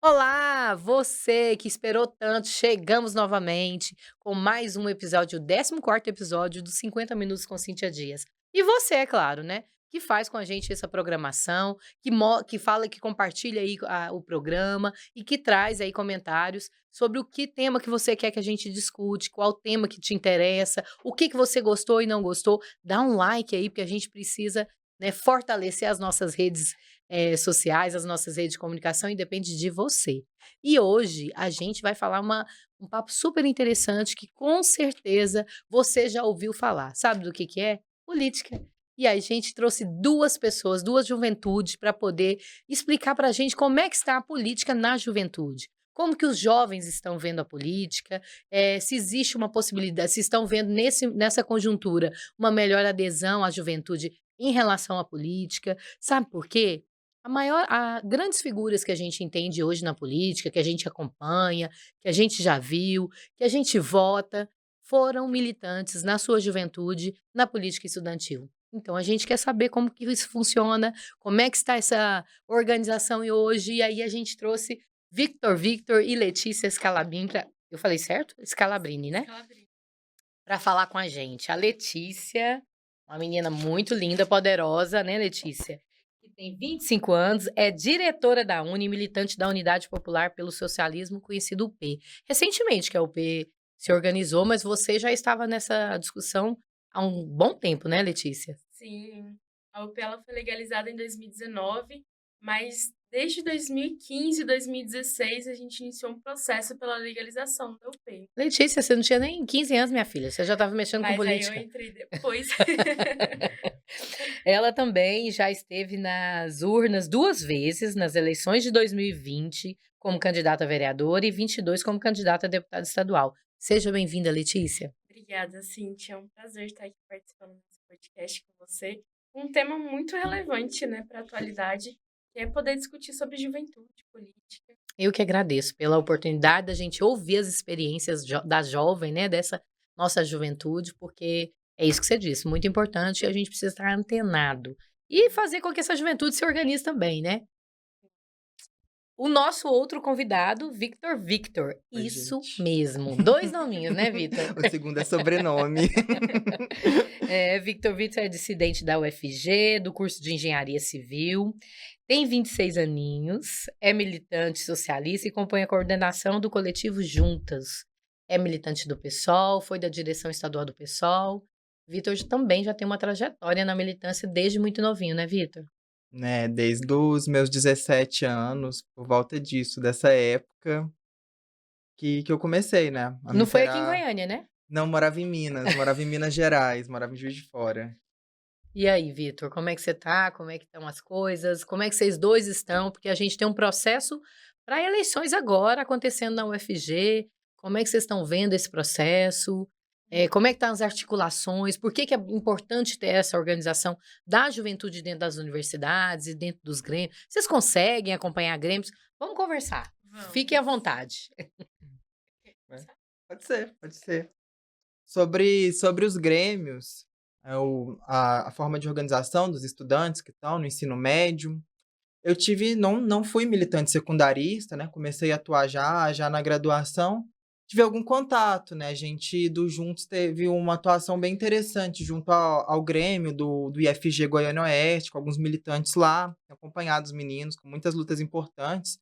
Olá, você que esperou tanto, chegamos novamente com mais um episódio, o 14º episódio dos 50 Minutos com Cíntia Dias. E você, é claro, né, que faz com a gente essa programação, que fala, que compartilha aí o programa e que traz aí comentários sobre o que tema que você quer que a gente discute, qual tema que te interessa, o que você gostou e não gostou. Dá um like aí, porque a gente precisa, né, fortalecer as nossas redes sociais, as nossas redes de comunicação, e depende de você. E hoje a gente vai falar um papo super interessante que com certeza você já ouviu falar. Sabe do que é? Política. E aí a gente trouxe 2 pessoas, 2 juventudes para poder explicar para a gente como é que está a política na juventude. Como que os jovens estão vendo a política, se existe uma possibilidade, se estão vendo nessa conjuntura uma melhor adesão à juventude em relação à política. Sabe por quê? Grandes figuras que a gente entende hoje na política, que a gente acompanha, que a gente já viu, que a gente vota, foram militantes na sua juventude na política estudantil. Então a gente quer saber como que isso funciona, como é que está essa organização hoje, e aí a gente trouxe Victor e Letícia Scalabrini eu falei certo? Scalabrini, né? Calabria. Para falar com a gente. A Letícia, uma menina muito linda, poderosa, né, Letícia? Que tem 25 anos, é diretora da UNE, militante da Unidade Popular pelo Socialismo, conhecido UP. Recentemente que a UP se organizou, mas você já estava nessa discussão há um bom tempo, né, Letícia? Sim, a UP ela foi legalizada em 2019, mas desde 2015, 2016 a gente iniciou um processo pela legalização da UP. Letícia, você não tinha nem 15 anos, minha filha, você já estava mexendo com Mas aí eu política. entrei depois. Ela também já esteve nas urnas 2 vezes, nas eleições de 2020, como candidata a vereadora e 22 como candidata a deputada estadual. Seja bem-vinda, Letícia. Obrigada, Cintia. É um prazer estar aqui participando desse podcast com você. Um tema muito relevante, né, para a atualidade, que é poder discutir sobre juventude, política. Eu que agradeço pela oportunidade da gente ouvir as experiências da jovem, né, dessa nossa juventude, porque é isso que você disse, muito importante, e a gente precisa estar antenado. E fazer com que essa juventude se organize também, né? O nosso outro convidado, Victor. Oi, Isso gente. mesmo. 2 nominhos, né, Victor? O segundo é sobrenome. Victor é dissidente da UFG, do curso de Engenharia Civil, tem 26 aninhos, é militante socialista e compõe a coordenação do coletivo Juntas. É militante do PSOL, foi da direção estadual do PSOL. Victor também já tem uma trajetória na militância desde muito novinho, né, Victor? Né, desde os meus 17 anos, por volta disso, dessa época, que eu comecei, né, a me Não foi aqui em inteirar. Goiânia, né? Não, morava em Minas Gerais, morava em Juiz de Fora. E aí, Vitor, como é que você tá? Como é que estão as coisas? Como é que vocês 2 estão? Porque a gente tem um processo para eleições agora acontecendo na UFG. Como é que vocês estão vendo esse processo? Como é que estão as articulações? Por que que é importante ter essa organização da juventude dentro das universidades e dentro dos grêmios? Vocês conseguem acompanhar grêmios? Vamos conversar. Fiquem à Vamos. vontade. Quer É, começar? pode ser, pode ser. Sobre os grêmios, a forma de organização dos estudantes que estão no ensino médio, eu tive não fui militante secundarista, né, comecei a atuar já na graduação, tive algum contato, né, a gente do Juntos teve uma atuação bem interessante junto ao grêmio do IFG Goiânia Oeste, com alguns militantes lá, acompanhado os meninos, com muitas lutas importantes,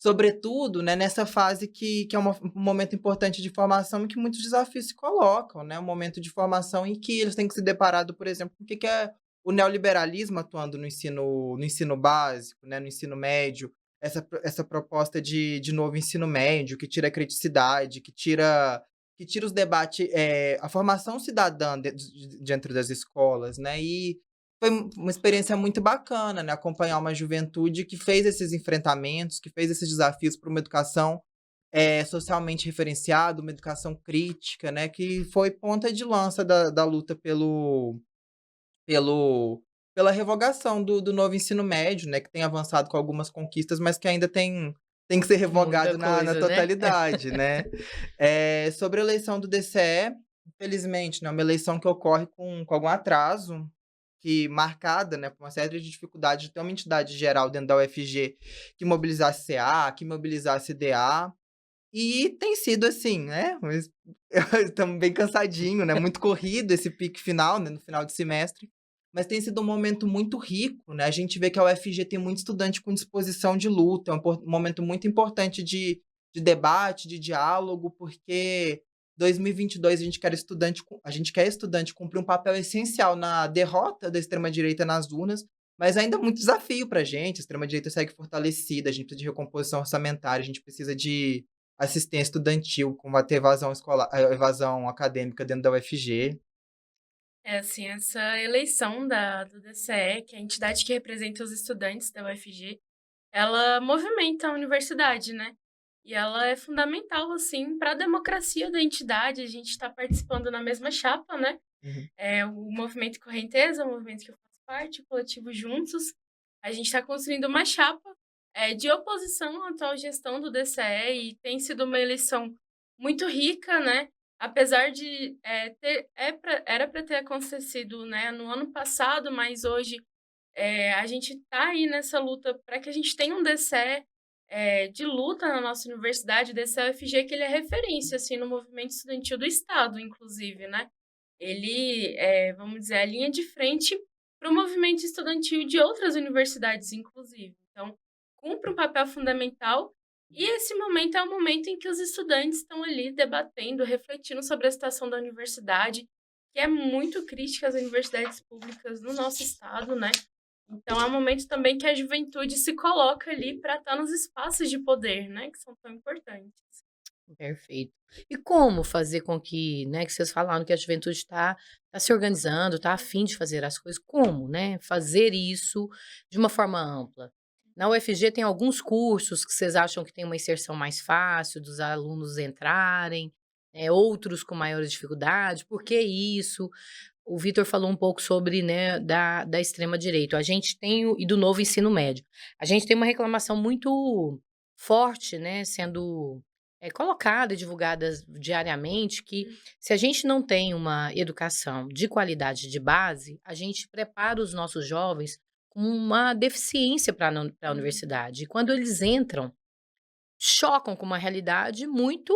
sobretudo, né, nessa fase que é um momento importante de formação em que muitos desafios se colocam, né, um momento de formação em que eles têm que se deparado, por exemplo, com o que é o neoliberalismo atuando no ensino básico, né, no ensino médio, essa proposta de novo ensino médio, que tira a criticidade, que tira os debates, a formação cidadã dentro das escolas, né, e foi uma experiência muito bacana, né, acompanhar uma juventude que fez esses enfrentamentos, que fez esses desafios para uma educação, socialmente referenciada, uma educação crítica, né, que foi ponta de lança da luta pelo pela revogação do novo ensino médio, né, que tem avançado com algumas conquistas, mas que ainda tem que ser Muita revogado na coisa, né? totalidade, né. Sobre a eleição do DCE, infelizmente, né, uma eleição que ocorre com algum atraso, que marcada, né, por uma série de dificuldades de ter uma entidade geral dentro da UFG que mobilizasse CA, que mobilizasse DA. E tem sido assim, né, mas estamos bem cansadinho, né, muito corrido esse pique final, né, no final de semestre, mas tem sido um momento muito rico, né, a gente vê que a UFG tem muito estudante com disposição de luta, é um momento muito importante de debate, de diálogo, porque 2022 a gente quer estudante cumprir um papel essencial na derrota da extrema-direita nas urnas, mas ainda é muito desafio pra gente, a extrema-direita segue fortalecida, a gente precisa de recomposição orçamentária, a gente precisa de assistência estudantil, combater evasão escolar, evasão acadêmica dentro da UFG. É, assim, essa eleição do DCE, que é a entidade que representa os estudantes da UFG, ela movimenta a universidade, né? E ela é fundamental, assim, para a democracia da entidade. A gente está participando na mesma chapa, né? Uhum. É o Movimento Correnteza, o movimento que eu faço parte, o Coletivo Juntos. A gente está construindo uma chapa de oposição à atual gestão do DCE e tem sido uma eleição muito rica, né? Apesar de era para ter acontecido, né, no ano passado, mas hoje a gente está aí nessa luta para que a gente tenha um DCE de luta na nossa universidade, o DCE-UFG, que ele é referência assim, no movimento estudantil do Estado, inclusive, né? Ele vamos dizer, a linha de frente para o movimento estudantil de outras universidades, inclusive. Então, cumpre um papel fundamental e esse momento é o momento em que os estudantes estão ali debatendo, refletindo sobre a situação da universidade, que é muito crítica às universidades públicas no nosso estado, né? Então, é um momento também que a juventude se coloca ali para estar nos espaços de poder, né? Que são tão importantes. Perfeito. E como fazer com que, né, que vocês falaram que a juventude está se organizando, está a fim de fazer as coisas, como, né, fazer isso de uma forma ampla? Na UFG tem alguns cursos que vocês acham que tem uma inserção mais fácil dos alunos entrarem, outros com maiores dificuldades, por que isso? O Vitor falou um pouco sobre, né, da extrema-direita. A gente tem, e do novo ensino médio. A gente tem uma reclamação muito forte, né, sendo colocada e divulgada diariamente, que se a gente não tem uma educação de qualidade de base, a gente prepara os nossos jovens com uma deficiência para a Uhum. universidade. E quando eles entram, chocam com uma realidade muito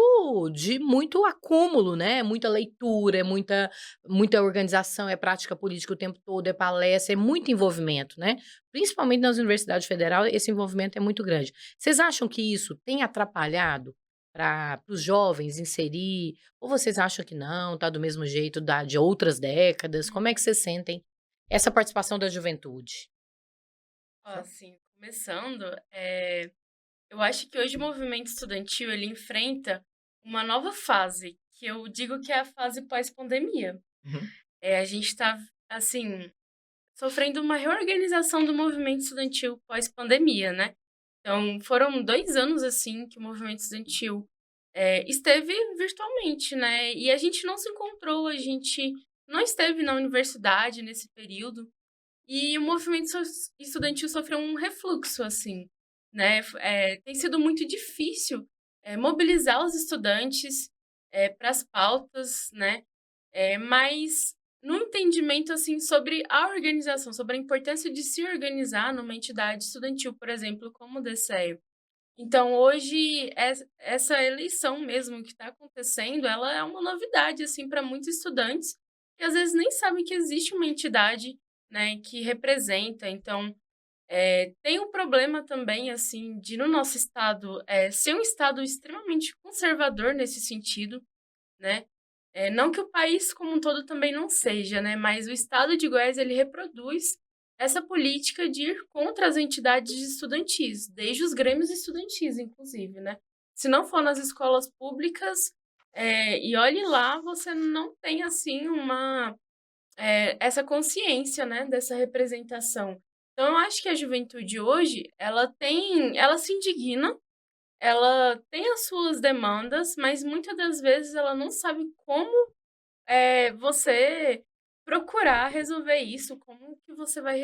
acúmulo, né, muita leitura, é muita organização, é prática política o tempo todo, é palestra, é muito envolvimento, né. Principalmente nas universidades federal, esse envolvimento é muito grande. Vocês acham que isso tem atrapalhado para os jovens inserir, ou vocês acham que não, tá do mesmo jeito da de outras décadas? Como é que vocês sentem essa participação da juventude? Ó, assim, começando, eu acho que hoje o movimento estudantil ele enfrenta uma nova fase, que eu digo que é a fase pós-pandemia. Uhum. A gente está, assim, sofrendo uma reorganização do movimento estudantil pós-pandemia, né? Então, foram 2 anos, assim, que o movimento estudantil esteve virtualmente, né? E a gente não se encontrou, a gente não esteve na universidade nesse período. E o movimento estudantil sofreu um refluxo, assim, né? Tem sido muito difícil mobilizar os estudantes para as pautas, né? Mas no entendimento, assim, sobre a organização, sobre a importância de se organizar numa entidade estudantil, por exemplo, como o DCE. Então, hoje, essa eleição mesmo que está acontecendo, ela é uma novidade, assim, para muitos estudantes que às vezes nem sabem que existe uma entidade, né, que representa. Então, tem um problema também, assim, de no nosso estado ser um estado extremamente conservador nesse sentido, né? Não que o país como um todo também não seja, né? Mas o estado de Goiás, ele reproduz essa política de ir contra as entidades estudantis, desde os grêmios estudantis, inclusive, né? Se não for nas escolas públicas, e olhe lá, você não tem, assim, essa consciência, né, dessa representação. Então, eu acho que a juventude hoje, ela se indigna, ela tem as suas demandas, mas muitas das vezes ela não sabe como você procurar resolver isso, como que você vai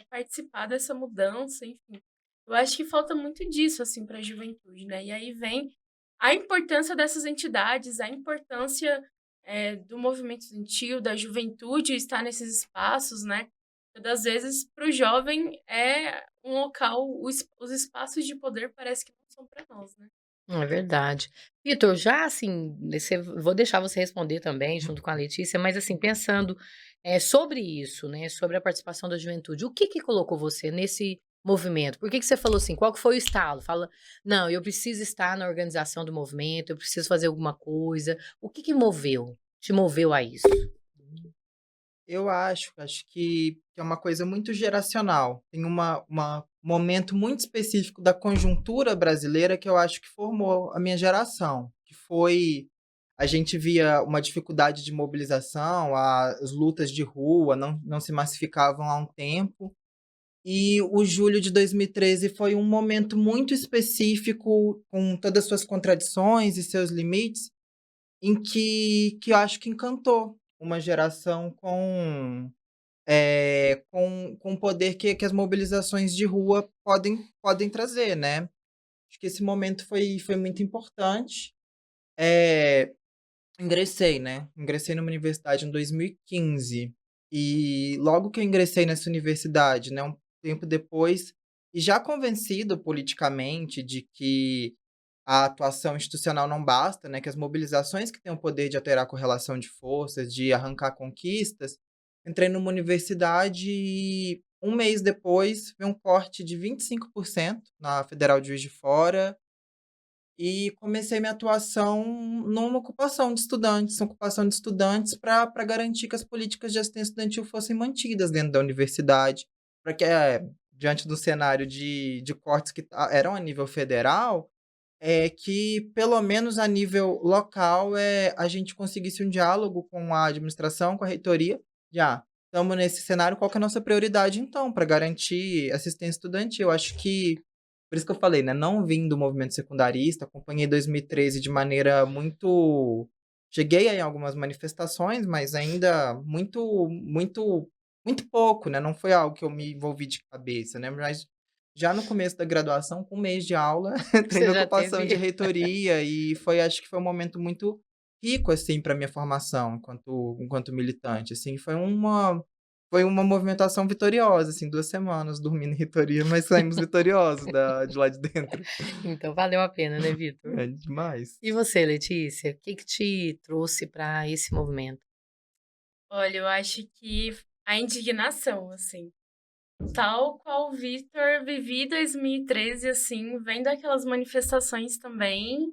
participar dessa mudança, enfim. Eu acho que falta muito disso, assim, para a juventude, né? E aí vem a importância dessas entidades, a importância do movimento estudantil, da juventude estar nesses espaços, né? Muitas das vezes, para o jovem, é um local, os espaços de poder parece que não são para nós, né? É verdade. Vitor, já assim, vou deixar você responder também, junto com a Letícia, mas assim, pensando sobre isso, né? Sobre a participação da juventude, o que que colocou você nesse movimento? Por que que você falou assim? Qual que foi o estalo? Fala, não, eu preciso estar na organização do movimento, eu preciso fazer alguma coisa. O que que moveu? Te moveu a isso? Eu acho que é uma coisa muito geracional. Tem uma momento muito específico da conjuntura brasileira que eu acho que formou a minha geração, que foi a gente via uma dificuldade de mobilização, as lutas de rua não se massificavam há um tempo, e o julho de 2013 foi um momento muito específico, com todas as suas contradições e seus limites, em que eu acho que encantou uma geração com o poder que as mobilizações de rua podem trazer, né. Acho que esse momento foi muito importante. Eh, ingressei numa universidade em 2015, e logo que eu ingressei nessa universidade, né, um tempo depois, e já convencido politicamente de que a atuação institucional não basta, né, que as mobilizações que têm o poder de alterar a correlação de forças, de arrancar conquistas. Entrei numa universidade e um mês depois veio um corte de 25% na Federal de Juiz de Fora, e comecei minha atuação numa ocupação de estudantes para garantir que as políticas de assistência estudantil fossem mantidas dentro da universidade, para que, diante do cenário de cortes que eram a nível federal, que pelo menos a nível local, a gente conseguisse um diálogo com a administração, com a reitoria, de: "Ah, estamos nesse cenário, qual que é a nossa prioridade então, para garantir assistência estudantil?". Acho que por isso que eu falei, né, não vim do movimento secundarista, acompanhei 2013 de maneira muito cheguei a ir em algumas manifestações, mas ainda muito pouco, né, não foi algo que eu me envolvi de cabeça, né, mas já no começo da graduação, com um mês de aula, entrei Você na já ocupação de teve. reitoria e acho que foi um momento muito rico, assim, para minha formação enquanto militante, assim, foi uma movimentação vitoriosa, assim, 2 semanas dormindo em reitoria, mas saímos vitoriosos de lá de dentro. Então valeu a pena, né, Vitor? É demais. E você, Letícia, o que que te trouxe para esse movimento? Olha, eu acho que a indignação, assim, tal qual o Vitor, vivi 2013, assim, vendo aquelas manifestações também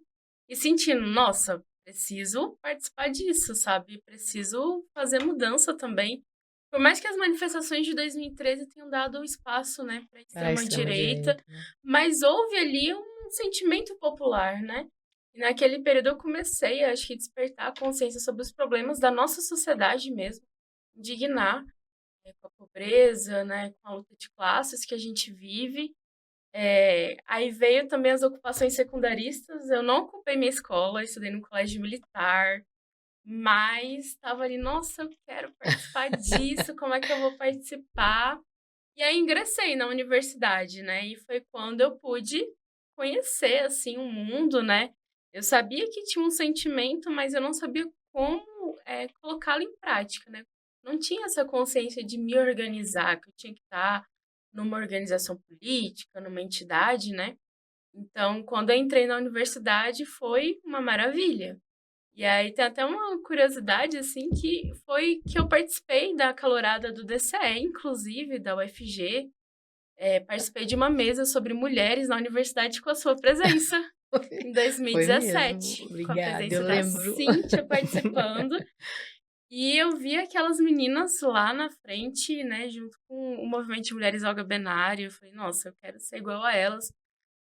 e sentindo, nossa, preciso participar disso, sabe? Preciso fazer mudança também. Por mais que as manifestações de 2013 tenham dado espaço, né, para a Para a extrema-direita, extrema-direita, né? mas houve ali um sentimento popular, né? E naquele período eu comecei, acho que, despertar a consciência sobre os problemas da nossa sociedade mesmo, indignar, né, com a pobreza, né, com a luta de classes que a gente vive. Aí veio também as ocupações secundaristas. Eu não ocupei minha escola, estudei no colégio militar, mas estava ali, nossa, eu quero participar disso, como é que eu vou participar? E aí ingressei na universidade, né? E foi quando eu pude conhecer assim o mundo, né? Eu sabia que tinha um sentimento, mas eu não sabia como colocá-lo em prática, né? Não tinha essa consciência de me organizar, que eu tinha que estar numa organização política, numa entidade, né? Então, quando eu entrei na universidade, foi uma maravilha. E aí tem até uma curiosidade, assim, que foi que eu participei da calorada do DCE, inclusive, da UFG. Participei de uma mesa sobre mulheres na universidade com a sua presença, em Foi mesmo, 2017, com a obrigada, eu presença da lembro. Cíntia participando. E eu vi aquelas meninas lá na frente, né, junto com o movimento de mulheres Olga Benário. Eu falei, nossa, eu quero ser igual a elas.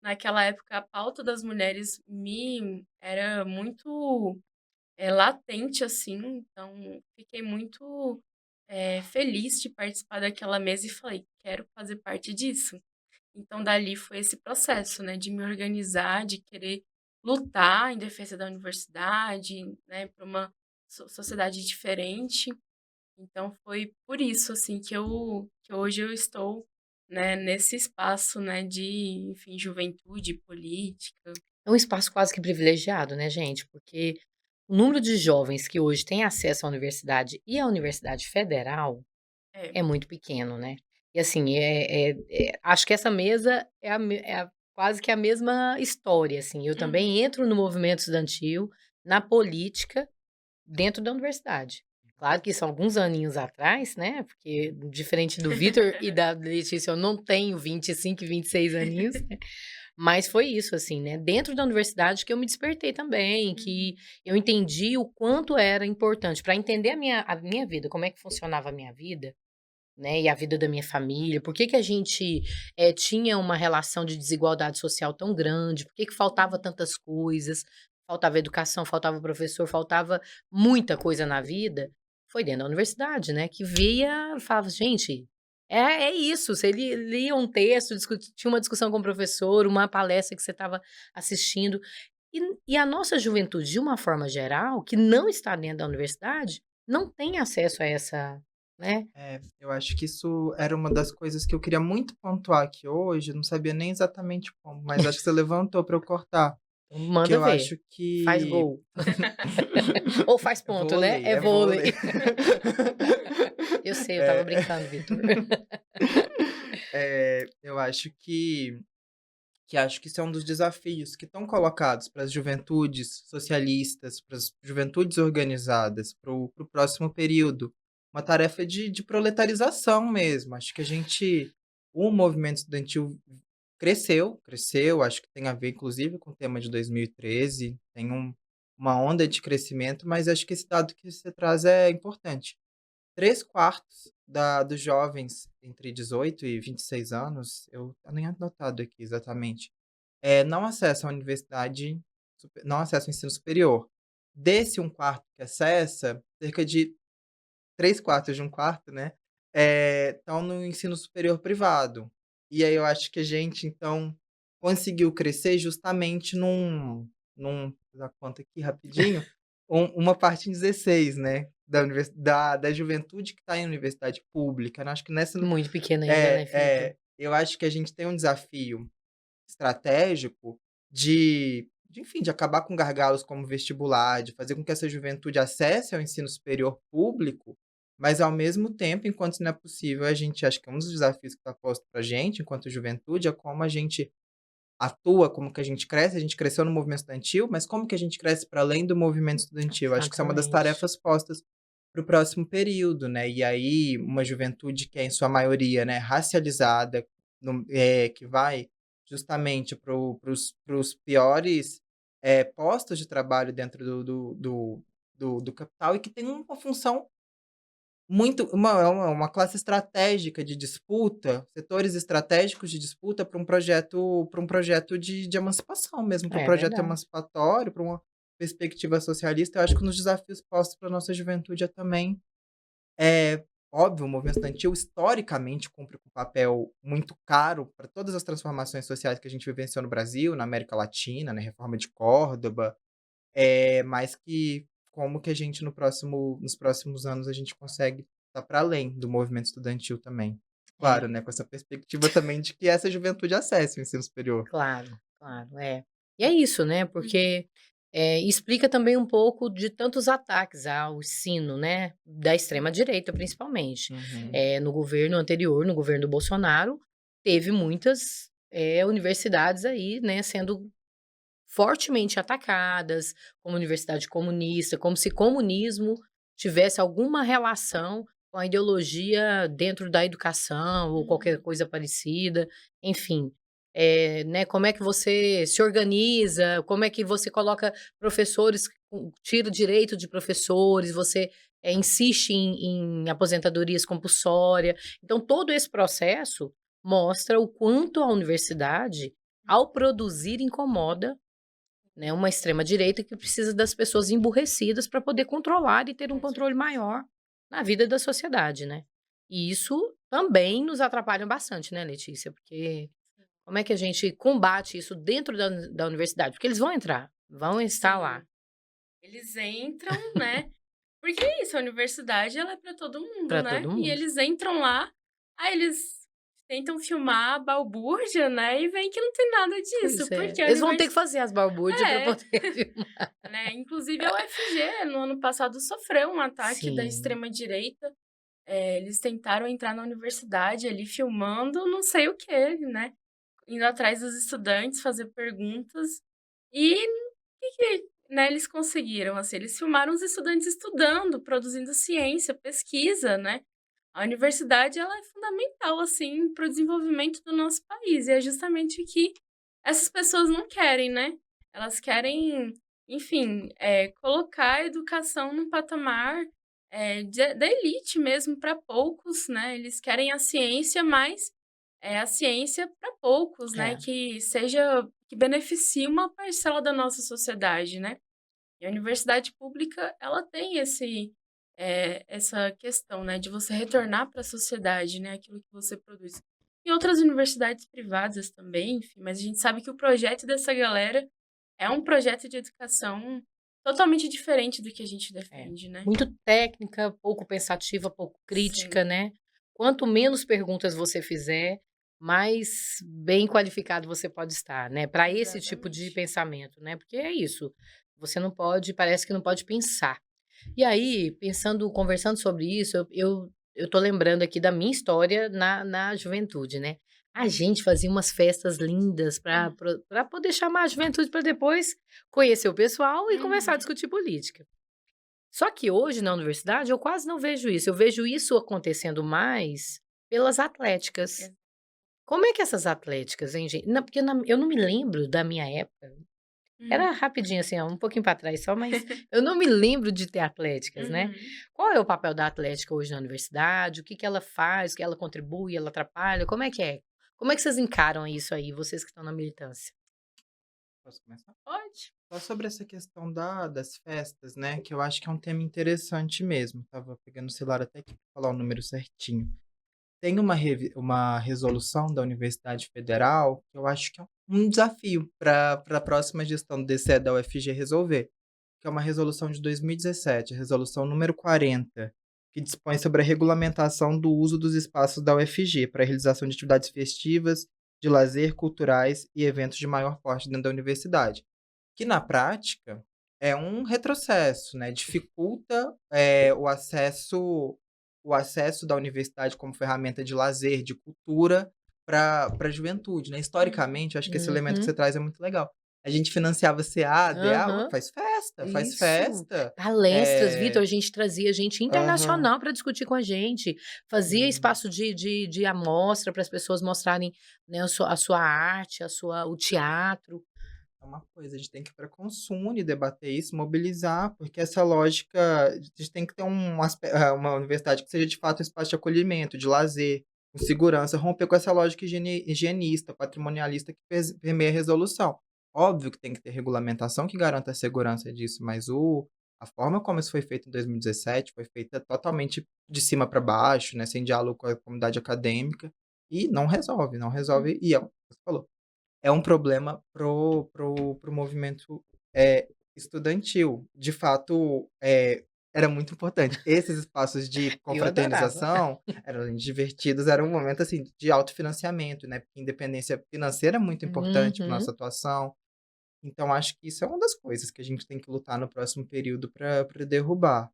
Naquela época, a pauta das mulheres me era muito latente, assim, então fiquei muito feliz de participar daquela mesa e falei, quero fazer parte disso. Então, dali foi esse processo, né, de me organizar, de querer lutar em defesa da universidade, né, para uma sociedade diferente. Então, foi por isso, assim, que hoje eu estou, né, nesse espaço, né, de, enfim, juventude, política. É um espaço quase que privilegiado, né, gente, porque o número de jovens que hoje têm acesso à universidade e à universidade federal É. É muito pequeno, né. E assim, acho que essa mesa quase que a mesma história, assim. Eu também Uhum. entro no movimento estudantil, na política, dentro da universidade. Claro que são alguns aninhos atrás, né, porque diferente do Vitor e da Letícia, eu não tenho 25 e 26 aninhos, né, mas foi isso, assim, né, dentro da universidade que eu me despertei também, que Uhum. eu entendi o quanto era importante para entender a minha vida, como é que funcionava a minha vida, né, e a vida da minha família, por que que a gente, tinha uma relação de desigualdade social tão grande, por que que faltava Uhum. tantas coisas, faltava educação, faltava professor, faltava muita coisa na vida, foi dentro da universidade, né, que via falava: "Gente, é isso", você lia um texto, tinha uma discussão com o professor, uma palestra que você estava assistindo, e a nossa juventude, de uma forma geral, que não está dentro da universidade, não tem acesso a essa, né. É, eu acho que isso era uma das coisas que eu queria muito pontuar aqui hoje, eu não sabia nem exatamente como, mas acho que você levantou para eu cortar, Então que manda eu ver. acho Faz que gol. Ou faz ponto, né? vôlei, É é vôlei. vôlei. Eu sei, eu estava É, brincando, Vitor. eu acho que acho que isso é um dos desafios que estão colocados para as juventudes socialistas, para as juventudes organizadas, para o próximo período. Uma tarefa de proletarização mesmo. Acho que o movimento estudantil cresceu, acho que tem a ver, inclusive, com o tema de 2013, tem uma onda de crescimento, mas acho que esse dado que você traz é importante. 3/4 dos jovens entre 18 e 26 anos, eu tenho nem anotado aqui exatamente, não acessam a universidade, não acessam o ensino superior. Desse 1/4 que acessa, cerca de 3/4 de 1/4, né, estão no ensino superior privado. E aí eu acho que a gente então conseguiu crescer justamente vou dar conta aqui rapidinho, uma parte em 16, né, da juventude que está em universidade pública, né, acho que nessa Muito pequeno ainda, né, Vitor? eu acho que a gente tem um desafio estratégico enfim, de acabar com gargalos como vestibular, de fazer com que essa juventude acesse ao ensino superior público, mas ao mesmo tempo, enquanto isso não é possível, a gente acha que um dos desafios que está posto pra gente, enquanto juventude, é como a gente atua, como que a gente cresceu no movimento estudantil, mas como que a gente cresce para além do movimento estudantil? Acho que isso é uma das Exatamente. tarefas postas para o próximo período, né, e aí uma juventude que é em sua maioria, né, racializada, que vai justamente para os piores, postos de trabalho dentro do capital e que tem uma função muito uma classe estratégica de disputa, setores estratégicos de disputa para um projeto de emancipação mesmo, para um É projeto verdade. emancipatório, para uma perspectiva socialista. Eu acho que um dos desafios postos pra nossa juventude é também, óbvio, o movimento estudantil historicamente cumpre um papel muito caro para todas as transformações sociais que a gente vivenciou no Brasil, na América Latina, né, reforma de Córdoba, mas que como que a gente nos próximos anos a gente consegue estar para além do movimento estudantil também. É, Claro, né, com essa perspectiva também de que essa juventude acesse o ensino superior. claro, claro, é. E é isso, né, Uhum. porque, explica também um pouco de tantos ataques ao ensino, né, da extrema direita principalmente. Uhum. No governo anterior, no governo do Bolsonaro, teve muitas, universidades aí, né, sendo fortemente atacadas, como universidade comunista, como se comunismo tivesse alguma relação com a ideologia dentro da educação ou qualquer Uhum. coisa parecida, enfim. Né, como é que você se organiza, como é que você coloca professores, tira o direito de professores, você, insiste em aposentadorias compulsória. Então todo esse processo mostra o quanto a universidade, ao produzir, incomoda, né, uma extrema direita que precisa das pessoas emburrecidas para poder controlar e ter um Com controle certeza. maior na vida da sociedade, né. E isso também nos atrapalha bastante, né, Letícia, porque como é que a gente combate isso dentro da universidade? Porque eles vão entrar, vão estar lá. Sim, eles entram, né, porque é isso, a universidade ela é para todo mundo, Para né, todo e mundo. eles entram lá, aí eles tentam filmar a balbúrdia, né, e veem que não tem nada disso, Pois é, porque a eles vão ter que univers fazer as balbúrdia para é, poder filmar. né, inclusive a UFG no ano passado sofreu um ataque da Sim, extrema direita, eles tentaram entrar na universidade ali filmando não sei o quê, né, indo atrás dos estudantes, fazer perguntas e que, né, eles conseguiram, assim, eles filmaram os estudantes estudando, produzindo ciência, pesquisa, né. A universidade ela é fundamental, assim, para o desenvolvimento do nosso país, e é justamente o que essas pessoas não querem, né. Elas querem, enfim, colocar a educação num patamar, de da elite mesmo para poucos, né. Eles querem a ciência, mas é a ciência para poucos, né, É. que beneficie uma parcela da nossa sociedade, né. E a universidade pública, ela tem essa questão, né, de você retornar para a sociedade, né, aquilo que você produz. E outras universidades privadas também, enfim, mas a gente sabe que o projeto dessa galera é um projeto de educação totalmente diferente do que a gente É. defende, né. Muito técnica, pouco pensativa, pouco crítica, Sim, né. Quanto menos perguntas você fizer, mais bem qualificado você pode estar, né, para esse tipo de exatamente. pensamento, né, porque é isso, você não pode parece que não pode pensar. E aí, pensando conversando sobre isso, eu tô lembrando aqui da minha história na juventude, né. A gente fazia umas festas lindas Hum, para poder chamar a juventude para depois conhecer o pessoal e começar a uhum. discutir política. Só que hoje na universidade eu quase não vejo isso, eu vejo isso acontecendo mais pelas atléticas. Exa Como é que essas atléticas, hein, gente não, porque eu não me lembro da minha época, hum, era rapidinho assim, ó, um pouquinho para trás só, mas eu não me lembro de ter atléticas, né. uhum. Qual é o papel da atlética hoje na universidade? O que que ela faz? O que ela contribui, ela atrapalha? Como é que é? Como é que vocês encaram isso aí, vocês que estão na militância? Posso começar? Pode. Só sobre essa questão das festas, né, que eu acho que é um tema interessante mesmo. Tava pegando o celular até aqui pra falar o número certinho. Tem uma resolução da Universidade Federal que eu acho que é um desafio para a próxima gestão do DCE da UFG resolver, que é uma resolução de 2017, a resolução número 40, que dispõe sobre a regulamentação do uso dos espaços da UFG para a realização de atividades festivas, de lazer, culturais e eventos de maior porte dentro da universidade. Que na prática é um retrocesso, né, dificulta, o acesso da universidade como ferramenta de lazer, de cultura para a juventude, né. Uhum. Historicamente, eu acho que esse elemento que você Uhum, traz é muito legal. A gente financiava CA, DA, aham. faz Isso. festa. Palestras, Vitor, Eh a gente trazia gente aham. internacional para discutir com a gente, fazia Sim. espaço de amostra para as pessoas mostrarem, né, a sua arte, a sua o teatro. É uma coisa, a gente tem que ir pra Consune debater isso, mobilizar, porque essa lógica a gente tem que ter uma universidade que seja de fato um espaço de acolhimento, de lazer, com segurança, romper com essa lógica higienista, patrimonialista que permeia a resolução. Óbvio que tem que ter regulamentação que garanta a segurança disso, mas a forma como isso foi feito em 2017 foi feita totalmente de cima para baixo, né, sem diálogo com a comunidade acadêmica, e não resolve, não resolve e é o que você falou. É um problema pro movimento, estudantil. De fato, era muito importante. Esses espaços de Eu adorava. confraternização eram divertidos, era um momento, assim, de autofinanciamento, né, porque independência financeira é muito importante para Uhum. nossa atuação. Então acho que isso é uma das coisas que a gente tem que lutar no próximo período para pra derrubar.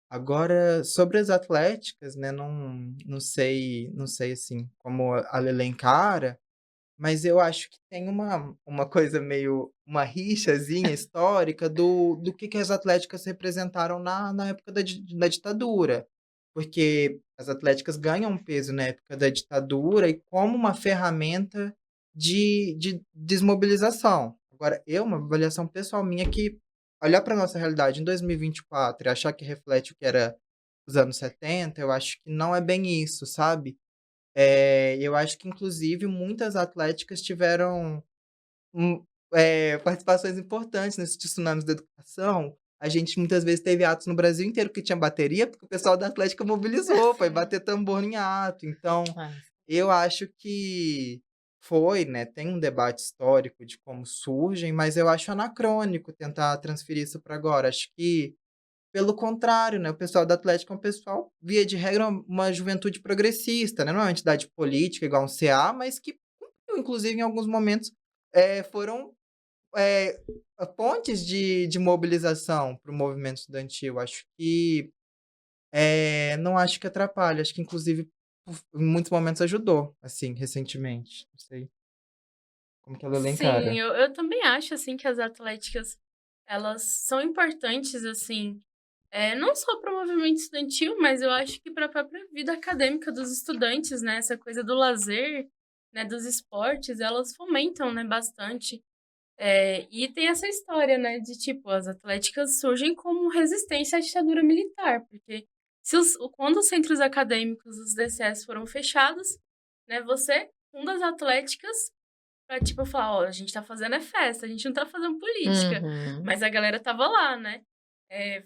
Agora, sobre as atléticas, né, não sei, assim, como a Lelê encara, mas eu acho que tem uma coisa meio uma rixazinha histórica do que as atléticas representaram na época da ditadura. Porque as atléticas ganham um peso na época da ditadura e como uma ferramenta de desmobilização. Agora uma avaliação pessoal minha que olhar para nossa realidade em 2024 e achar que reflete o que era os anos 70, eu acho que não é bem isso, sabe? Eu acho que inclusive muitas atléticas tiveram, participações importantes nesses tsunamis da educação. A gente muitas vezes teve atos no Brasil inteiro que tinha bateria, porque o pessoal da atlética mobilizou, foi Sim. bater tambor em ato. Então, Mas eu acho que foi, né, tem um debate histórico de como surgem, mas eu acho anacrônico tentar transferir isso para agora. Acho que pelo contrário, né, o pessoal da Atlética é um pessoal, via de regra, uma juventude progressista, né, não é uma entidade política igual um CA, mas que cumpriu, inclusive, em alguns momentos, foram, eh, pontes de mobilização para o movimento estudantil. Acho que Não acho que atrapalha, acho que inclusive em muitos momentos ajudou, assim, recentemente. Não sei como que a Lula Sim, encara. eu também acho, assim, que as atléticas, elas são importantes, assim, não só para o movimento estudantil, mas eu acho que para a própria vida acadêmica dos estudantes, né? Essa coisa do lazer, né, dos esportes, elas fomentam, né, bastante. E tem essa história, né, de tipo, as atléticas surgem como resistência à ditadura militar, porque quando os centros acadêmicos, os DCS, foram fechados, né, você funda as atléticas pra, tipo, falar, ó, a gente tá fazendo festa, a gente não tá fazendo política. Uhum. Mas a galera tava lá, né?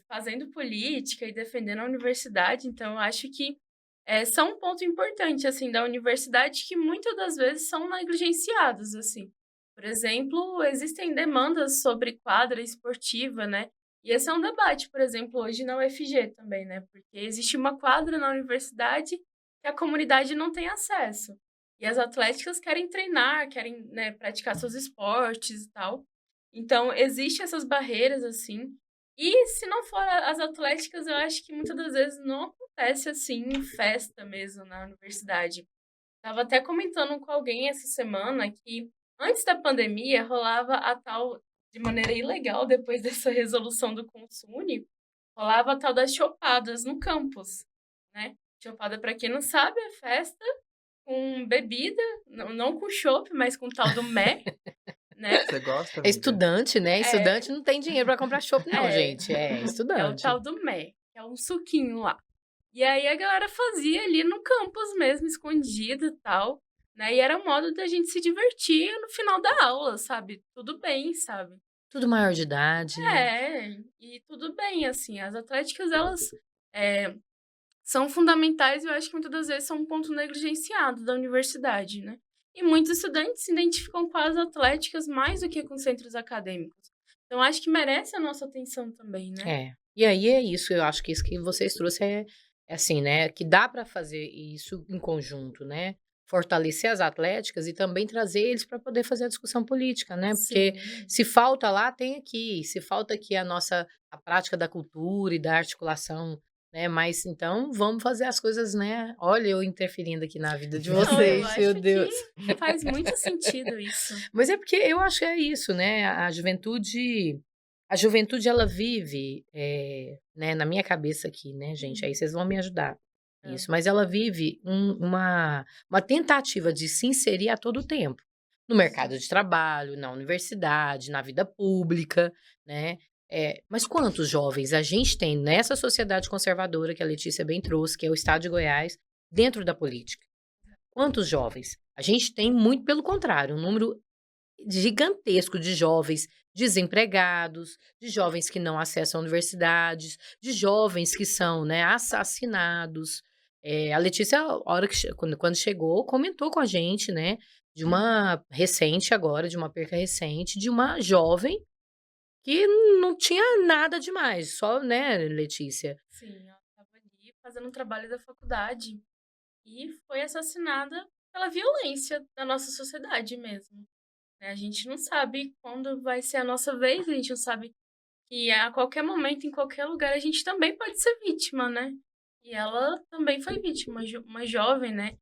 Fazendo política e defendendo a universidade. Então, eu acho que são um ponto importante, assim, da universidade que muitas das vezes são negligenciados, assim. Por exemplo, existem demandas sobre quadra esportiva, né? E esse é um debate, por exemplo, hoje na UFG também, né? Porque existe uma quadra na universidade que a comunidade não tem acesso. E as atléticas querem treinar, querem, né, praticar seus esportes e tal. Então, existem essas barreiras, assim. E se não for as atléticas, eu acho que muitas das vezes não acontece, assim, em festa mesmo na universidade. Tava até comentando com alguém essa semana que antes da pandemia rolava a tal, de maneira ilegal, depois dessa resolução do Consune, rolava a tal das chopadas no campus, né? Chopada, para quem não sabe, é festa com bebida, não com chopp, mas com tal do mé, né. Você gosta, É amiga? estudante, né? É, Estudante não tem dinheiro para comprar chopp, não, é, gente. É é o estudante. tal do mé, que é um suquinho lá. E aí a galera fazia ali no campus mesmo, escondido e tal, né, e era um modo da gente se divertir no final da aula, sabe, tudo bem, sabe. Tudo maior de idade. E tudo bem, assim, as atléticas elas, eh, são fundamentais e eu acho que muitas das vezes são um ponto negligenciado da universidade, né. E muitos estudantes se identificam com as atléticas mais do que com centros acadêmicos. Então acho que merece a nossa atenção também, né. É. E aí é isso, eu acho que isso que vocês trouxe é assim, né, que dá para fazer isso em conjunto, né. Fortalecer as atléticas e também trazer eles para poder fazer a discussão política, né, porque Sim. se falta lá, tem aqui, se falta aqui a prática da cultura e da articulação, né, mas então vamos fazer as coisas, né. Olha eu interferindo aqui na vida de Não, eu vocês, meu acho que Deus. faz muito sentido isso. Mas é porque eu acho que é isso, né, a juventude ela vive, né, na minha cabeça aqui, né, gente, aí Uhum. vocês vão me ajudar nisso, Aham. mas ela vive uma tentativa de se inserir a todo tempo, no mercado Sim. de trabalho, na universidade, na vida pública, né. Mas quantos jovens a gente tem nessa sociedade conservadora que a Letícia bem trouxe, que é o estado de Goiás, dentro da política? Quantos jovens? A gente tem muito pelo contrário, um número gigantesco de jovens desempregados, de jovens que não acessam universidades, de jovens que são, né, assassinados. A Letícia, a hora que quando chegou, comentou com a gente, né, de Uhum. uma recente agora, de uma perca recente, de uma jovem que não tinha nada demais, só, né, Letícia? Sim, ela estava ali fazendo um trabalho da faculdade e foi assassinada pela violência da nossa sociedade mesmo, né. A gente não sabe quando vai ser a nossa vez, a gente não sabe que a qualquer momento, em qualquer lugar, a gente também pode ser vítima, né. E ela também foi vítima, uma jovem, né,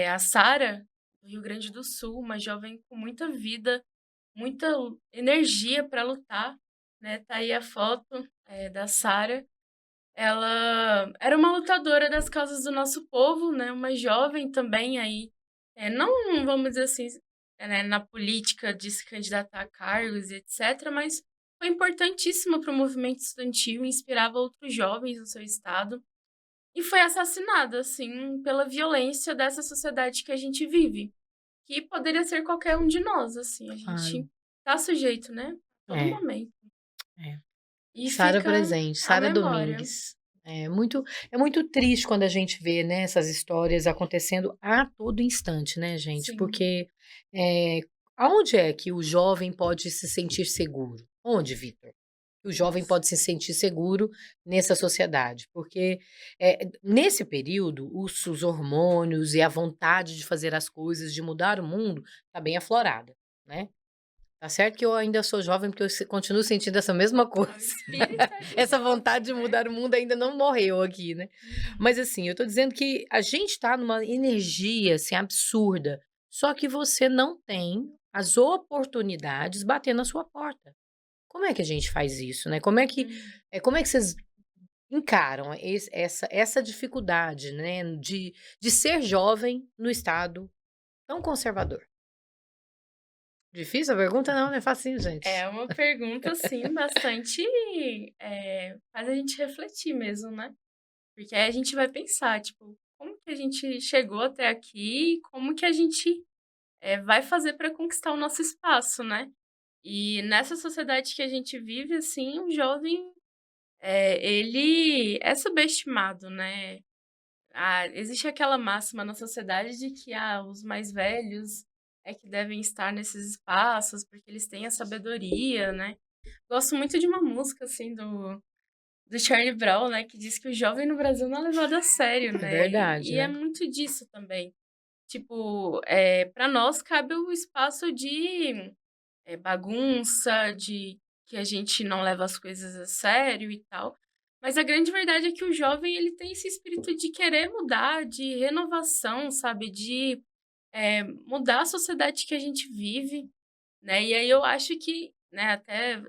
a Sara, do Rio Grande do Sul, uma jovem com muita vida, muita energia para lutar, né. Tá aí a foto, da Sara. Ela era uma lutadora das causas do nosso povo, né, uma jovem também aí, não vamos dizer assim, né, na política de se candidatar a cargos e etcétera, mas foi importantíssima para o movimento estudantil, inspirava outros jovens no seu estado, e foi assassinada, assim, pela violência dessa sociedade que a gente vive, que poderia ser qualquer um de nós, assim, a gente Claro. tá sujeito, né, a todo É, momento. é. E Sara fica presente, a Sara memória. Domingues. É muito triste quando a gente vê, né, essas histórias acontecendo a todo instante, né, gente, Sim. porque, eh, aonde é que o jovem pode se sentir seguro? Onde, Vitor? O jovem Nossa. pode se sentir seguro nessa sociedade? Porque, nesse período, os hormônios e a vontade de fazer as coisas, de mudar o mundo, tá bem aflorada, né. Tá certo que eu ainda sou jovem, porque eu continuo sentindo essa mesma O coisa. espírito é de Essa jovem, vontade de né. mudar o mundo ainda não morreu aqui, né. Uhum. Mas assim, eu tô dizendo que a gente tá numa energia, assim, absurda, só que você não tem as oportunidades batendo na sua porta. Como é que a gente faz isso, né? Uhum. Como é que vocês encaram essa dificuldade, né, de ser jovem no estado tão conservador? Difícil a pergunta? Não, não é facinho, gente. É uma pergunta, assim, bastante, faz a gente refletir mesmo, né. Porque aí a gente vai pensar, tipo, como que a gente chegou até aqui e como que a gente, vai fazer para conquistar o nosso espaço, né. E nessa sociedade que a gente vive, assim, o jovem, ele é subestimado, né. Ah, existe aquela máxima na sociedade de que, os mais velhos é que devem estar nesses espaços, porque eles têm a sabedoria, né. Gosto muito de uma música, assim, do Charlie Brown, né, que diz que o jovem no Brasil não é levado a sério, É né, verdade, e é né. muito disso também. Tipo, pra nós cabe o espaço de, bagunça, de que a gente não leva as coisas a sério e tal, mas a grande verdade é que o jovem ele tem esse espírito de querer mudar, de renovação, sabe, de, mudar a sociedade que a gente vive, né, e aí eu acho que, né, até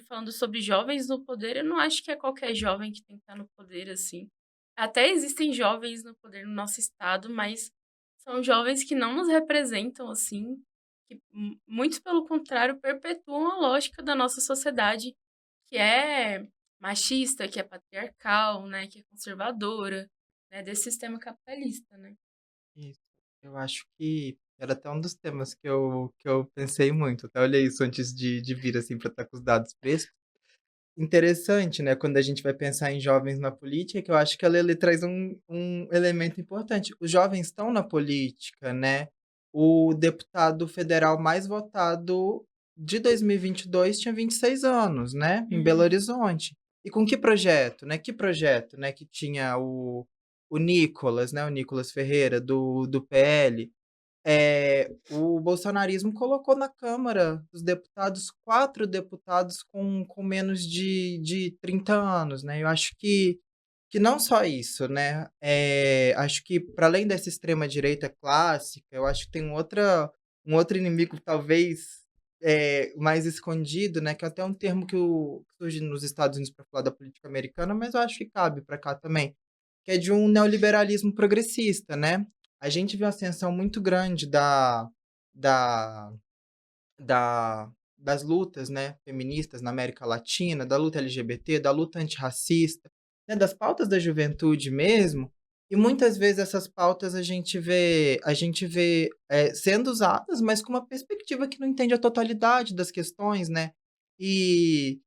falando sobre jovens no poder, eu não acho que é qualquer jovem que tem que estar no poder, assim. Até existem jovens no poder no nosso estado, mas são jovens que não nos representam, assim, que muito pelo contrário perpetuam a lógica da nossa sociedade, que é machista, que é patriarcal, né, que é conservadora, né, desse sistema capitalista, né. Isso. Eu acho que era até um dos temas que eu pensei muito, até olhei isso antes de vir, assim, para estar com os dados frescos. Interessante, né, quando a gente vai pensar em jovens na política, que eu acho que a Lele traz um elemento importante. Os jovens estão na política, né. O deputado federal mais votado de 2022 tinha 26 anos, né, em Belo Uhum. Horizonte. E com que projeto, né, que tinha o Nicolas, né, o Nicolas Ferreira do PL. O bolsonarismo colocou na Câmara dos Deputados 4 deputados com menos de 30 anos, né. Eu acho que não só isso, né, acho que para além dessa extrema direita clássica, eu acho que tem um outro inimigo talvez, mais escondido, né, que é até um termo que surge nos Estados Unidos para falar da política americana, mas eu acho que cabe para cá também, que é de um neoliberalismo progressista, né. A gente viu uma ascensão muito grande da das lutas, né, feministas na América Latina, da luta LGBT, da luta antirracista, né, das pautas da juventude mesmo, e muitas vezes essas pautas a gente vê, sendo usadas, mas com uma perspectiva que não entende a totalidade das questões, né. E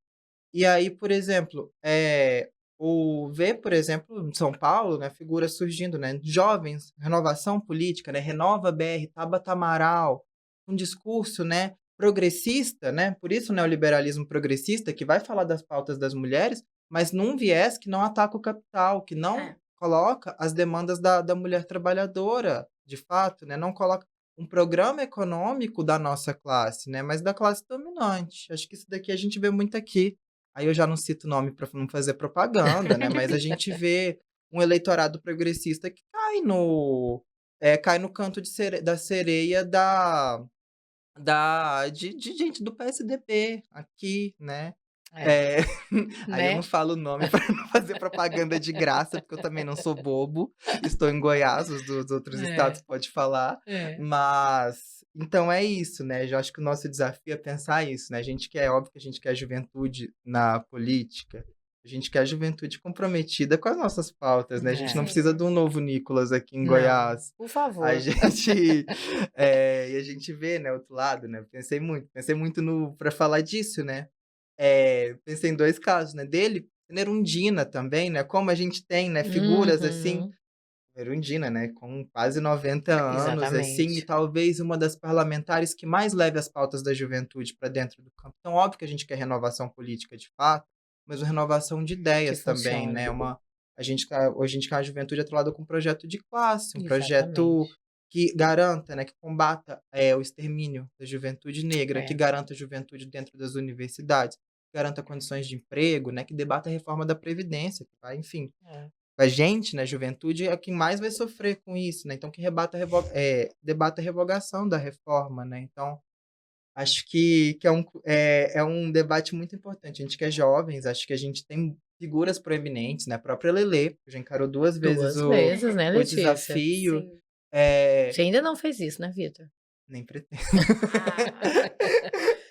e aí, por exemplo, por exemplo, em São Paulo, né, figuras surgindo, né, jovens, renovação política, né, Renova BR, Tabata Amaral, um discurso, né, progressista, né, por isso o neoliberalismo progressista, que vai falar das pautas das mulheres, mas num viés que não ataca o capital, que não É. coloca as demandas da mulher trabalhadora, de fato, né, não coloca um programa econômico da nossa classe, né, mas da classe dominante. Acho que isso daqui a gente vê muito aqui. Aí eu já não cito o nome para não fazer propaganda, né, mas a gente vê um eleitorado progressista que cai no canto da sereia de gente do PSDB aqui, né. É, Eh, aí eu não né. falo o nome para não fazer propaganda de graça, porque eu também não sou bobo, estou em Goiás, os dos outros estados É, pode falar, é. mas então é isso, né, eu acho que o nosso desafio é pensar isso, né, a gente quer óbvio que a gente quer juventude na política, a gente quer juventude comprometida com as nossas pautas, né, a gente não É. precisa Sim. de um novo Nicolas aqui em Não, Goiás. por A favor. gente e a gente vê, né, outro lado, né, pensei muito no pra falar disso, né. Pensei em 2 casos, né, dele, Erundina também, né, como a gente tem, né, figuras assim, Uhum. Erundina, né, com quase 90 anos, assim, e Exatamente. talvez uma das parlamentares que mais leve as pautas da juventude para dentro do campo. Então óbvio que a gente quer renovação política de fato, mas uma renovação de Que ideias também, funcione. né, hoje a gente quer a juventude atrelada com um projeto de classe, um projeto Exatamente. que garanta, né, que combata o extermínio da juventude negra, que É. garanta a juventude dentro das universidades, que garanta condições de emprego, né, que debata a reforma da Previdência, que vai, enfim, É. a gente, né, juventude, é quem mais vai sofrer com isso, né? Então, que debata a revogação da reforma, né? Então, acho que é um debate muito importante. A gente que é jovens, acho que a gente tem figuras proeminentes, né? A própria Lelê, que já encarou 2 vezes 2 vezes, né, o Letícia? desafio. Sim. É, Você ainda não fez isso, né, Vitor? nem pretendo.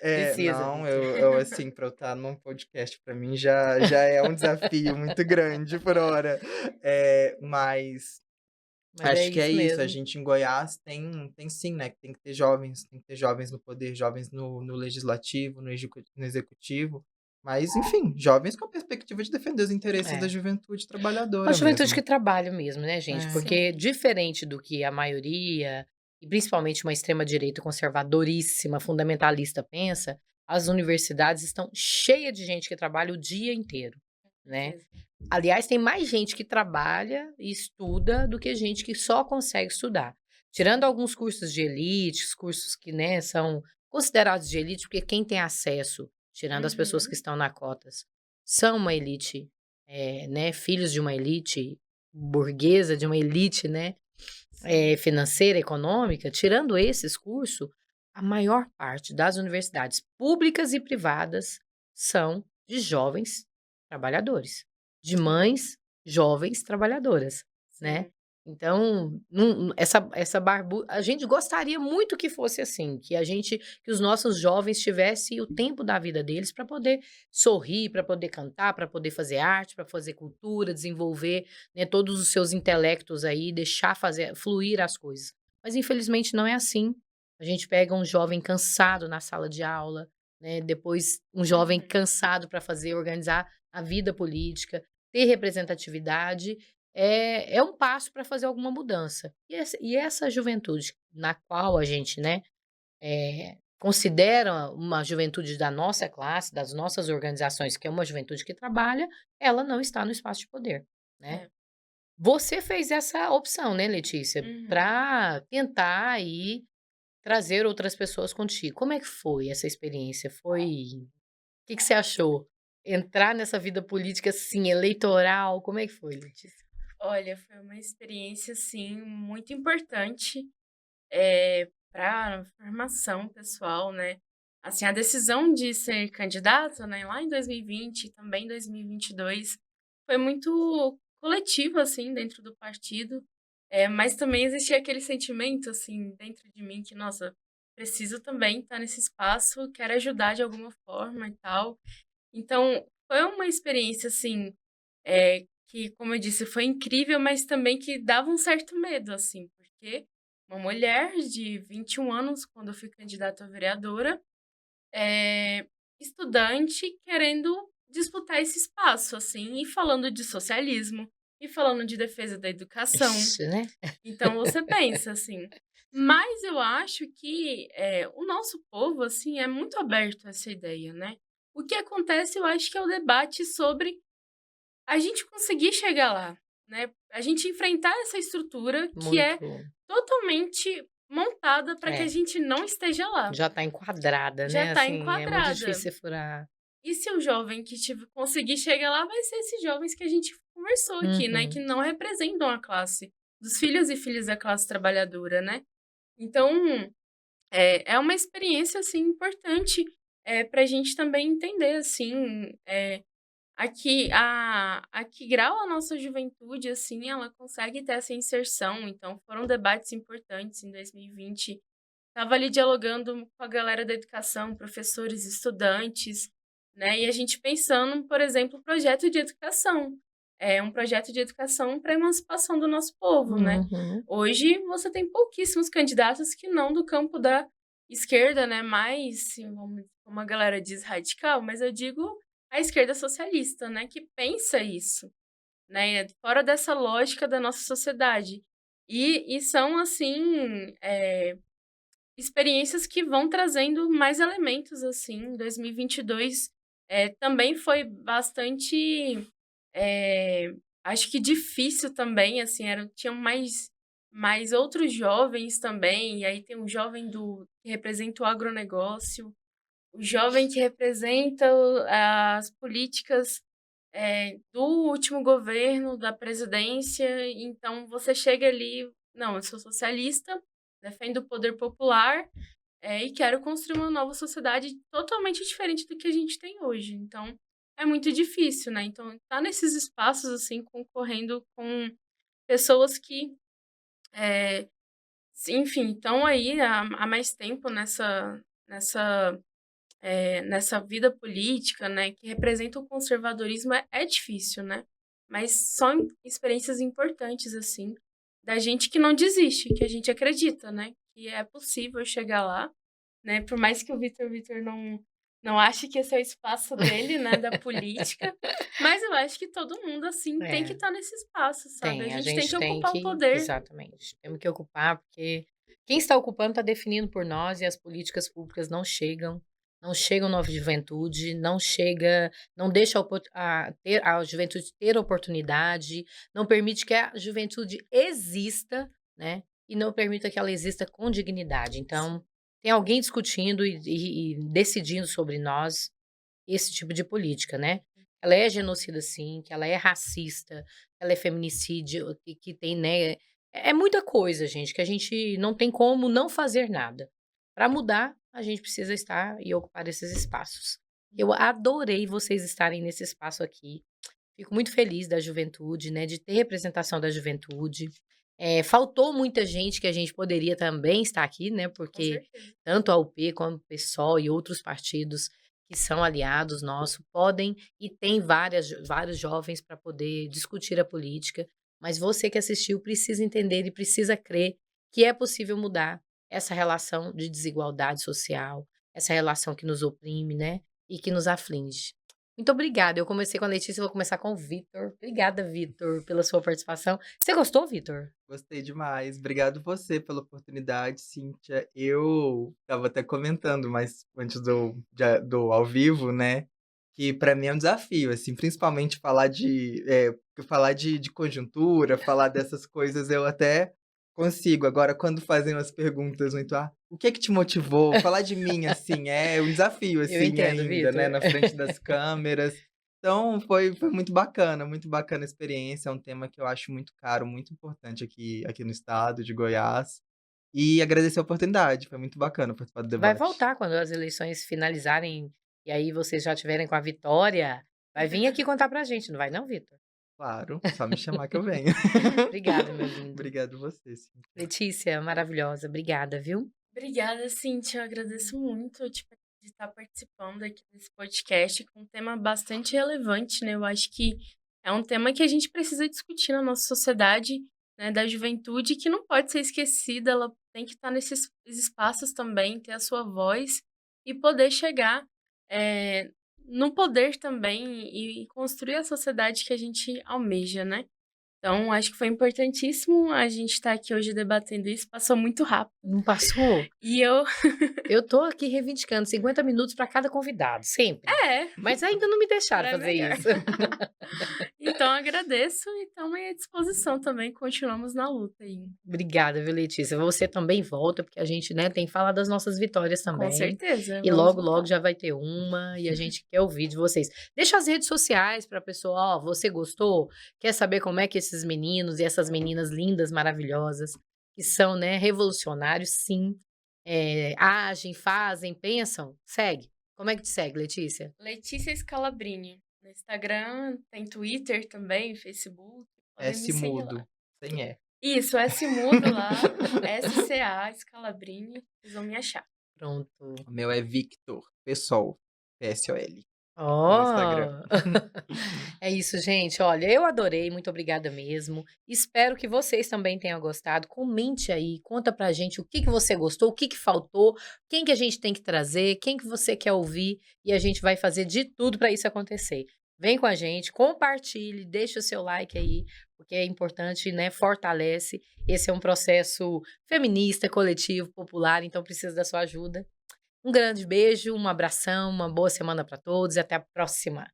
Ah, Precisa, Não, Vitor. eu assim, para eu estar num podcast, para mim já é um desafio muito grande por hora. Mas Mas é acho que é isso isso, a mesmo. gente em Goiás tem sim, né, que tem que ter jovens no poder, jovens no legislativo, no executivo, mas enfim, jovens com a perspectiva de defender os interesses da É. juventude A trabalhadora juventude que mesmo. trabalha mesmo, né, gente? É, Porque sim. diferente do que a maioria, e principalmente uma extrema-direita conservadoríssima, fundamentalista pensa, as universidades estão cheias de gente que trabalha o dia inteiro, né? Certeza. Aliás, tem mais gente que trabalha e estuda do que gente que só consegue estudar. Tirando alguns cursos de elite, os cursos que, né, são considerados de elite, porque quem tem acesso, tirando as pessoas que Uhum. estão na cotas, são uma elite, né, filhos de uma elite burguesa, de uma elite, né, Sim. financeira, econômica. Tirando esses cursos, a maior parte das universidades públicas e privadas são de jovens trabalhadores, de Sim. mães jovens trabalhadoras, né. Sim. Então, essa a gente gostaria muito que fosse assim, que os nossos jovens tivessem o tempo da vida deles para poder sorrir, para poder cantar, para poder fazer arte, para fazer cultura, desenvolver, né, todos os seus intelectos aí, deixar fazer fluir as coisas. Mas infelizmente não é assim. A gente pega um jovem cansado na sala de aula, né, depois um jovem Uhum. cansado para fazer organizar a vida política, ter representatividade, é um passo para fazer alguma mudança. E essa juventude na qual a gente, né, considera uma juventude da nossa classe, das nossas organizações, que é uma juventude que trabalha, ela não está no espaço de poder, né. É. Você fez essa opção, né, Letícia, Uhum. para tentar aí trazer outras pessoas contigo. Como é que foi essa experiência? Que você achou? Entrar nessa vida política, assim, eleitoral, como é que foi, Letícia? Olha, foi uma experiência, assim, muito importante, pra formação pessoal, né. Assim, a decisão de ser candidata, né, lá em 2020 e também em 2022, foi muito coletiva, assim, dentro do partido, mas também existia aquele sentimento, assim, dentro de mim que: "Nossa, preciso também estar nesse espaço, quero ajudar de alguma forma e tal". Então, foi uma experiência, assim, que, como eu disse, foi incrível, mas também que dava um certo medo, assim, porque uma mulher de 21 anos, quando eu fui candidata a vereadora, estudante, querendo disputar esse espaço, assim, e falando de socialismo, e falando de defesa da educação. Ixi, né? Então você pensa, assim. Mas eu acho que, o nosso povo, assim, é muito aberto a essa ideia, né. O que acontece, eu acho que é o debate sobre a gente conseguir chegar lá, né, a gente enfrentar essa estrutura que é Muito totalmente montada para que a é, gente não esteja lá. já tá enquadrada, Já né, está assim, é muito difícil enquadrada. você furar. E se o jovem que conseguir chegar lá, vai ser esses jovens que a gente conversou aqui, né, que Uhum. não representam a classe, dos filhos e filhas da classe trabalhadora, né. Então, é uma experiência, assim, importante, para a gente também entender, assim, a que grau a nossa juventude, assim, ela consegue ter essa inserção. Então foram debates importantes em 2020. Estava ali dialogando com a galera da educação, professores, estudantes, né, e a gente pensando, por exemplo, projeto de educação. É um projeto de educação para a emancipação do nosso povo, né. Uhum. Hoje você tem pouquíssimos candidatos que não do campo da esquerda, né, mais, sim, como a galera diz, radical, mas eu digo a esquerda socialista, né, que pensa isso, né, fora dessa lógica da nossa sociedade. E são, assim, experiências que vão trazendo mais elementos, assim. 2022, também foi bastante, eh, acho que difícil também, assim, tinham mais mas outros jovens também, e aí tem um jovem que representa o agronegócio, o jovem que representa as políticas do último governo, da presidência. Então, você chega ali, não, eu sou socialista, defendo o poder popular, e quero construir uma nova sociedade totalmente diferente do que a gente tem hoje. Então, é muito difícil, né? Então, tá nesses espaços, assim, concorrendo com pessoas que, enfim, estão aí há mais tempo nessa vida política, né, que representa o conservadorismo, é difícil, né? Mas são experiências importantes, assim, da gente que não desiste, que a gente acredita, né? Que é possível chegar lá, né? Por mais que o Vitor não ache que esse é o espaço dele, né, da política, mas eu acho que todo mundo, assim, tem que É, estar nesse espaço, sabe? A a gente tem gente que tem ocupar o que poder. exatamente, temos que ocupar, porque quem está ocupando está definindo por nós e as políticas públicas não chegam na juventude, não deixa a juventude ter oportunidade, não permite que a juventude exista, né? E não permita que ela exista com dignidade. Então, tem alguém discutindo e decidindo sobre nós esse tipo de política, né. Ela é genocida sim, que ela é racista, ela é feminicídio, que tem, né, é muita coisa, gente, que a gente não tem como não fazer nada. Para mudar, a gente precisa estar e ocupar esses espaços. Eu adorei vocês estarem nesse espaço aqui. Fico muito feliz da juventude, né, de ter representação da juventude. Faltou muita gente que a gente poderia também estar aqui, né, Com porque certeza. tanto a UP quanto o PSOL e outros partidos que são aliados nossos podem e tem vários jovens para poder discutir a política, mas você que assistiu precisa entender e precisa crer que é possível mudar essa relação de desigualdade social, essa relação que nos oprime, né, e que nos aflige. Muito obrigada. Eu comecei com a Letícia, vou começar com o Vitor. Obrigada, Vitor, pela sua participação. Você gostou, Vitor? Gostei demais. Obrigado você pela oportunidade, Cíntia. Eu estava até comentando, mas antes do ao vivo, né? Que para mim é um desafio, assim, principalmente falar de conjuntura, falar dessas coisas, eu até consigo. Agora, quando fazem umas perguntas muito, o que é que te motivou? Falar de mim, assim, é um desafio, Eu assim, entendo, ainda, né? Vitor. Na frente das câmeras. Então foi muito bacana a experiência, é um tema que eu acho muito caro, muito importante aqui no estado de Goiás. E agradecer a oportunidade, foi muito bacana participar do Vai debate. voltar quando as eleições finalizarem e aí vocês já tiverem com a vitória, vai vir aqui contar pra gente, não vai não, Vitor? Claro, só me chamar que eu venho. Obrigada, meu lindo. Obrigado você, Cíntia. Letícia, maravilhosa, obrigada, viu? Obrigada, Cintia. Eu agradeço muito de estar participando aqui desse podcast com um tema bastante relevante, né? Eu acho que é um tema que a gente precisa discutir na nossa sociedade, né, da juventude, que não pode ser esquecida, ela tem que estar nesses espaços também, ter a sua voz e poder chegar no poder também e construir a sociedade que a gente almeja, né? Então, acho que foi importantíssimo a gente estar aqui hoje debatendo isso, passou muito rápido. Não passou? E eu Eu tô aqui reivindicando 50 minutos para cada convidado, sempre. É, Mas ainda não me deixaram era fazer melhor. isso. Então agradeço e estamos aí à disposição também, continuamos na luta aí. Obrigada, viu, Letícia? Você também volta, porque a gente, né, tem que falar das nossas vitórias Com também. certeza, E vamos logo, voltar. logo já vai ter uma e a gente quer ouvir de vocês. Deixa as redes sociais para a pessoa, ó, você gostou? Quer saber como é que esses meninos e essas meninas lindas, maravilhosas, que são, né, revolucionários, sim, agem, fazem, pensam? Segue. Como é que te segue, Letícia? Letícia Scalabrini. No Instagram, tem Twitter também, Facebook. Podem me S seguir lá. mudo, sem E. Isso, S mudo lá, SCA Scalabrini, vocês vão me achar. Pronto. O meu é Victor Pessoal, PSOL, no Instagram. Ó! É isso, gente. Olha, eu adorei, muito obrigada mesmo. Espero que vocês também tenham gostado. Comente aí, conta pra gente o que que você gostou, o que que faltou, quem que a gente tem que trazer, quem que você quer ouvir e a gente vai fazer de tudo para isso acontecer. Vem com a gente, compartilhe, deixa o seu like aí, porque é importante, né? Fortalece. Esse é um processo feminista, coletivo, popular, então precisa da sua ajuda. Um grande beijo, um abração, uma boa semana para todos e até a próxima.